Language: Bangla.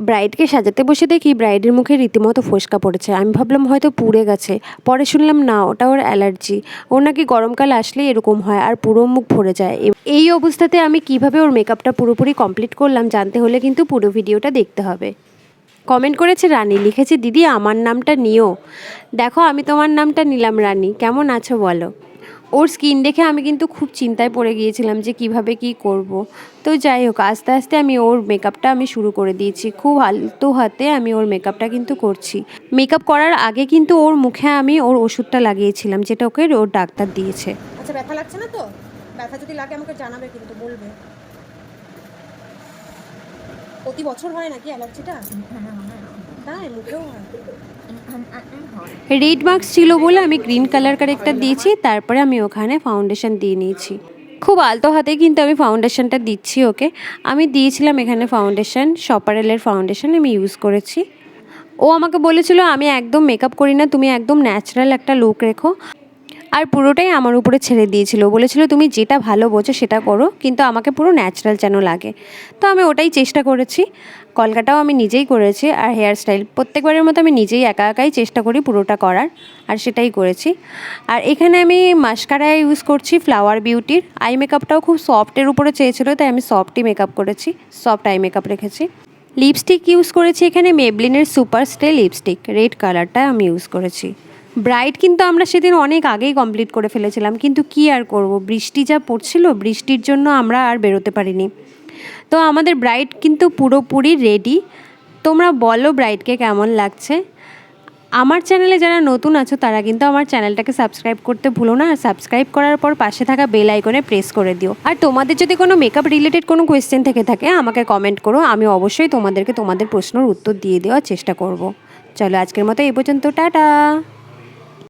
ব্রাইডকে সাজাতে বসে দেখি ব্রাইডের মুখে রীতিমতো ফোসকা পড়েছে। আমি ভাবলাম হয়তো পুড়ে গেছে, পরে শুনলাম না, ওটা ওর অ্যালার্জি। ওর নাকি গরমকাল আসলেই এরকম হয় আর পুরো মুখ ভরে যায়। এই অবস্থাতে আমি কিভাবে ওর মেকআপটা পুরোপুরি কমপ্লিট করলাম জানতে হলে কিন্তু পুরো ভিডিওটা দেখতে হবে। কমেন্ট করেছে রানী, লিখেছে দিদি আমার নামটা নিও। দেখো আমি তোমার নামটা নিলাম রানী, কেমন আছো বলো। ওর স্কিন দেখে আমি কিন্তু খুব চিন্তায় পড়ে গিয়েছিলাম যে কিভাবে কি করব। তো যাই হোক, আস্তে আস্তে আমি ওর মেকআপটা আমি শুরু করে দিয়েছি। খুব আলতো হাতে আমি ওর মেকআপটা কিন্তু করছি। মেকআপ করার আগে কিন্তু ওর মুখে আমি ওর ওষুধটা লাগিয়েছিলাম, যেটা ওকে ওর ডাক্তার দিয়েছে। আচ্ছা, ব্যথা লাগছে না তো? ব্যথা যদি লাগে আমাকে জানাবে, কিন্তু বলবে। প্রতি বছর হয় নাকি অ্যালার্জিটা? তাই মুখেও হয়? রেড মার্কস ছিল বলে আমি গ্রিন কালার কারেক্টার দিয়েছি, তারপরে আমি ওখানে ফাউন্ডেশন দিয়ে নিয়েছি। খুব আলতো হাতে কিন্তু আমি ফাউন্ডেশনটা দিচ্ছি ওকে। আমি দিয়েছিলাম এখানে ফাউন্ডেশন, শপারেলের ফাউন্ডেশন আমি ইউজ করেছি। ও আমাকে বলেছিল আমি একদম মেকআপ করি না, তুমি একদম ন্যাচারাল একটা লুক রেখো। আর পুরোটাই আমার উপরে ছেড়ে দিয়েছিল, বলেছিল তুমি যেটা ভালো বোঝো সেটা করো, কিন্তু আমাকে পুরো ন্যাচারাল যেন লাগে। তো আমি ওটাই চেষ্টা করেছি। কলকাটাও আমি নিজেই করেছি, আর হেয়ার স্টাইল প্রত্যেকবারের মতো আমি নিজেই একা একাই চেষ্টা করি পুরোটা করার, আর সেটাই করেছি। আর এখানে আমি মাস্কারা ইউজ করছি ফ্লাওয়ার বিউটির। আই মেকআপটাও খুব সফটের উপরে চেয়েছিলো, তাই আমি সফটই মেকআপ করেছি, সফট আই মেকআপ রেখেছি। লিপস্টিক ইউজ করেছি এখানে মেবলিনের সুপার স্টে লিপস্টিক, রেড কালারটা আমি ইউজ করেছি। ব্রাইড কিন্তু আমরা সেদিন অনেক আগেই কমপ্লিট করে ফেলেছিলাম, কিন্তু কি আর করব, বৃষ্টি যা পড়ছিল, বৃষ্টির জন্য আমরা আর বেরোতে পারিনি। তো আমাদের ব্রাইড কিন্তু পুরোপুরি রেডি। তোমরা বলো ব্রাইডকে কেমন লাগছে। আমার চ্যানেলে যারা নতুন আছো তারা কিন্তু আমার চ্যানেলটাকে সাবস্ক্রাইব করতে ভুলো না, আর সাবস্ক্রাইব করার পর পাশে থাকা বেল আইকনে প্রেস করে দিও। আর তোমাদের যদি কোনো মেকআপ রিলেটেড কোনো কোয়েশ্চেন থেকে থাকে আমাকে কমেন্ট করো, আমি অবশ্যই তোমাদেরকে তোমাদের প্রশ্নের উত্তর দিয়ে দেওয়ার চেষ্টা করব। চলো আজকের মতো এই পর্যন্ত, টাটা।